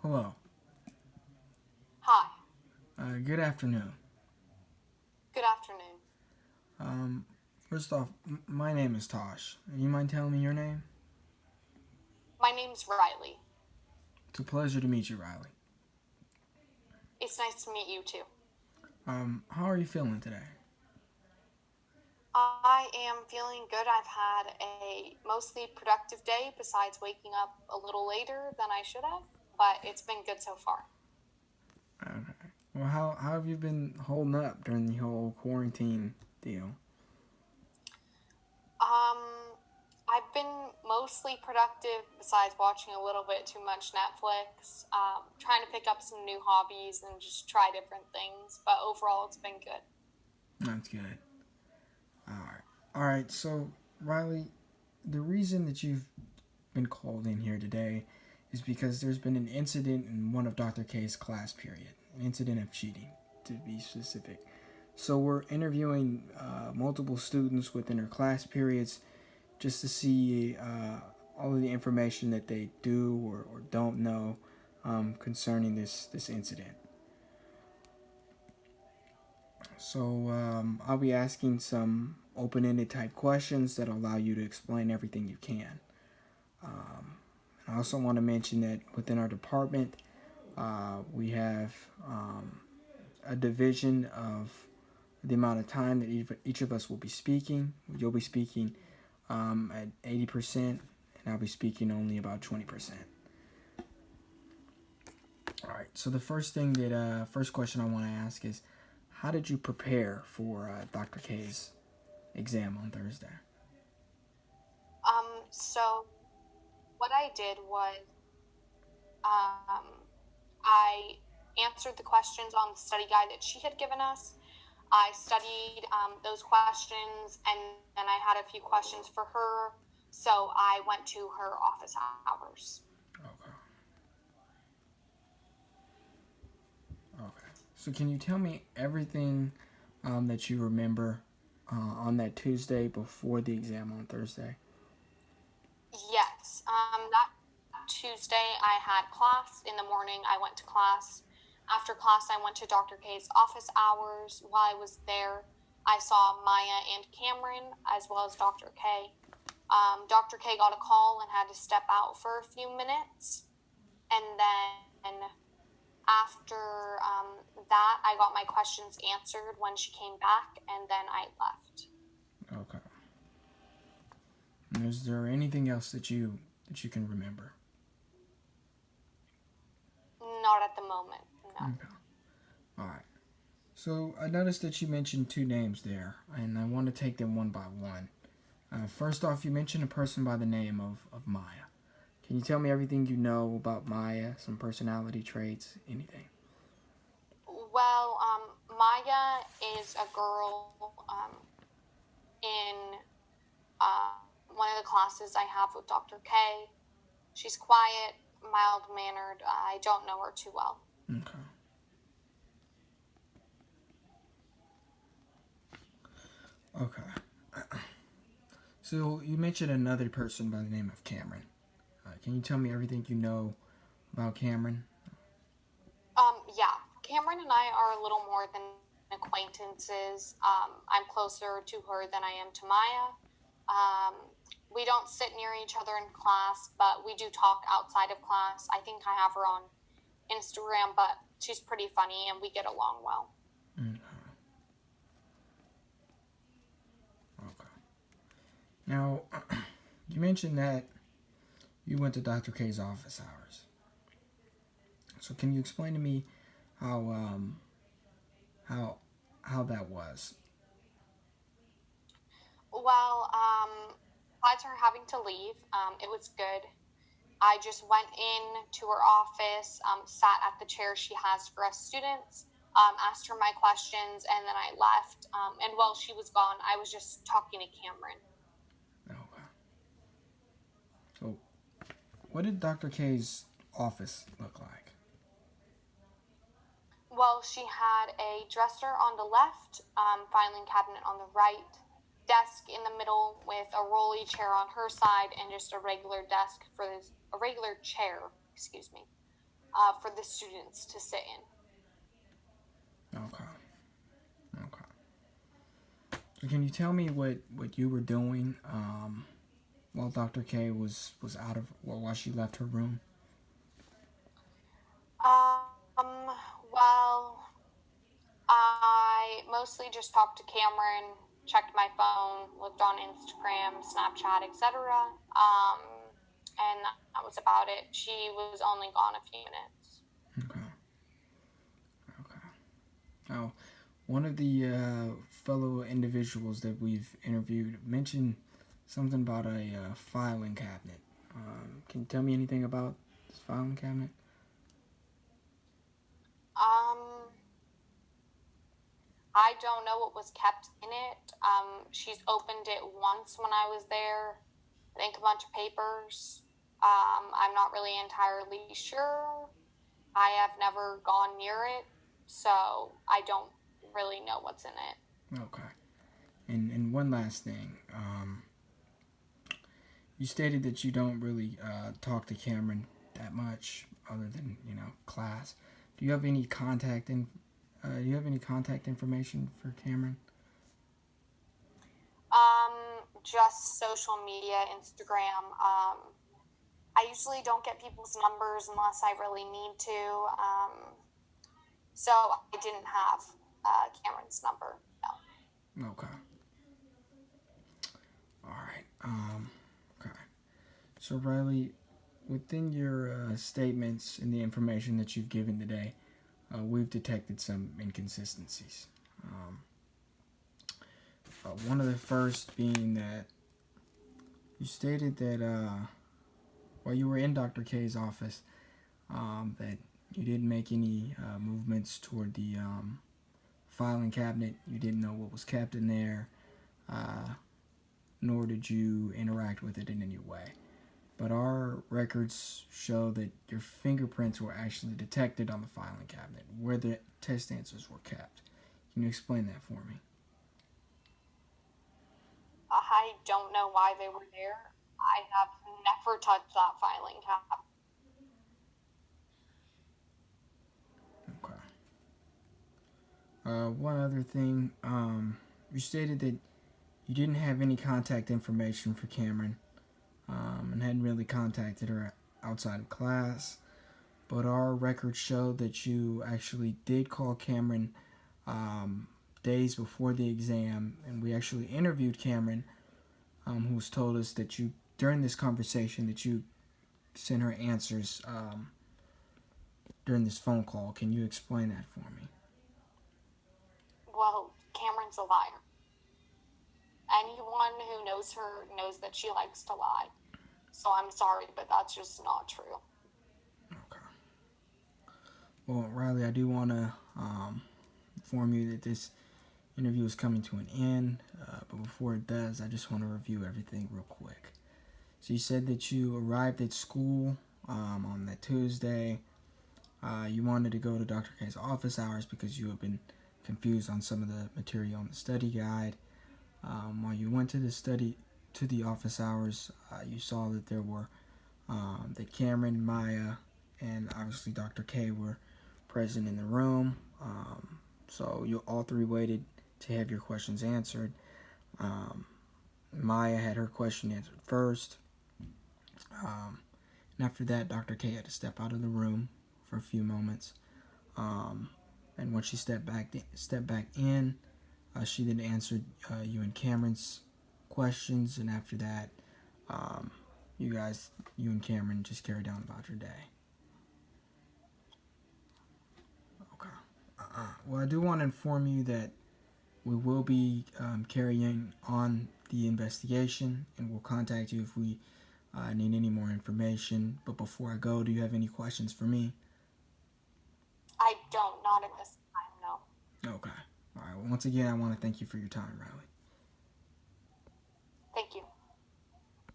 Hello. Hi, Good afternoon. good afternoon. Um, First off, my name is Tosh. You mind telling me your name? My name's Riley. It's a pleasure to meet you, Riley. It's nice to meet you too. How are you feeling today? I am feeling good. I've had a mostly productive day besides waking up a little later than I should have, but it's been good so far. Okay. Well, how have you been holding up during the whole quarantine deal? Um, I've been mostly productive besides watching a little bit too much Netflix, trying to pick up some new hobbies and just try different things, but overall it's been good. That's good. All right. All right. So, Riley, the reason that you've been called in here today is because there's been an incident in one of Dr. K's class period, an incident of cheating, to be specific. So we're interviewing multiple students within her class periods just to see all of the information that they do or don't know concerning this incident. So I'll be asking some open-ended type questions that allow you to explain everything you can. I also want to mention that within our department, we have a division of the amount of time that each of us will be speaking. You'll be speaking at 80%, and I'll be speaking only about 20%. All right. So the first question I want to ask is, how did you prepare for Dr. K's exam on Thursday? So what I did was um, I answered the questions on the study guide that she had given us. I studied those questions, and then I had a few questions for her. So I went to her office hours. Okay. Okay. So can you tell me everything that you remember on that Tuesday before the exam on Thursday? Yes, that Tuesday I had class. In the morning, I went to class. After class, I went to Dr. K's office hours. While I was there, I saw Maya and Cameron, as well as Dr. K. Dr. K got a call and had to step out for a few minutes. And then after that, I got my questions answered when she came back, and then I left. Okay. And is there anything else that you can remember? Not at the moment, no. Okay. All right. So I noticed that you mentioned two names there, and I want to take them one by one. First off, you mentioned a person by the name of Maya. Can you tell me everything you know about Maya, some personality traits, anything? Well, Maya is a girl in uh, one of the classes I have with Dr. K. She's quiet, mild mannered. I don't know her too well. Okay. Okay. So you mentioned another person by the name of Cameron. Can you tell me everything you know about Cameron? Yeah, Cameron and I are a little more than acquaintances. I'm closer to her than I am to Maya. Um, we don't sit near each other in class, but we do talk outside of class. I think I have her on Instagram, but she's pretty funny and we get along well. Mm, okay. Now, you mentioned that you went to Dr. K's office hours. So can you explain to me how how how that was? Well, besides her having to leave, it was good. I just went in to her office, sat at the chair she has for us students, asked her my questions, and then I left. And while she was gone, I was just talking to Cameron. Okay. So what did Dr. K's office look like? Well, she had a dresser on the left, filing cabinet on the right, desk in the middle with a rolly chair on her side, and just a regular desk for this, a regular chair, excuse me. for the students to sit in. Okay. Okay. So can you tell me what you were doing while Dr. K was out of, well, while she left her room? Well, I mostly just talked to Cameron, checked my phone, looked on Instagram, Snapchat, etc. And that was about it. She was only gone a few minutes. Okay. Okay. Oh, one of the fellow individuals that we've interviewed mentioned something about a filing cabinet. Can you tell me anything about this filing cabinet? Um, I don't know what was kept in it. She's opened it once when I was there. I think a bunch of papers. I'm not really entirely sure. I have never gone near it, so I don't really know what's in it. Okay. And one last thing. You stated that you don't really talk to Cameron that much, other than class. Do you have any contact in? Do you have any contact information for Cameron? Just social media, Instagram. I usually don't get people's numbers unless I really need to. So I didn't have Cameron's number. No. Okay. All right. Okay. So Riley, within your statements and the information that you've given today, we've detected some inconsistencies. One of the first being that you stated that while you were in Dr. K's office, that you didn't make any movements toward the filing cabinet. You didn't know what was kept in there, nor did you interact with it in any way. But our records show that your fingerprints were actually detected on the filing cabinet where the test answers were kept. Can you explain that for me? I don't know why they were there. I have never touched that filing cabinet. Okay. One other thing, you stated that you didn't have any contact information for Cameron, and hadn't really contacted her outside of class. But our records show that you actually did call Cameron days before the exam, and we actually interviewed Cameron, who's told us that you, during this conversation, that you sent her answers during this phone call. Can you explain that for me? Well, Cameron's a liar. Anyone who knows her knows that she likes to lie. So I'm sorry, but that's just not true. Okay. Well, Riley, I do want to inform you that this interview is coming to an end. But before it does, I just want to review everything real quick. So you said that you arrived at school on that Tuesday. You wanted to go to Dr. K's office hours because you have been confused on some of the material on the study guide. While you went to the office hours, you saw that there were that Cameron, Maya, and obviously Dr. K were present in the room. So you all three waited to have your questions answered. Maya had her question answered first. And after that, Dr. K had to step out of the room for a few moments. And once she stepped back in, she then answered you and Cameron's questions. And after that, you and Cameron just carried on about your day. Okay. Well, I do want to inform you that we will be carrying on the investigation, and we'll contact you if we need any more information. But before I go, do you have any questions for me? I don't, not at this time, no. Okay. All right. Well, once again, I want to thank you for your time, Riley. Thank you.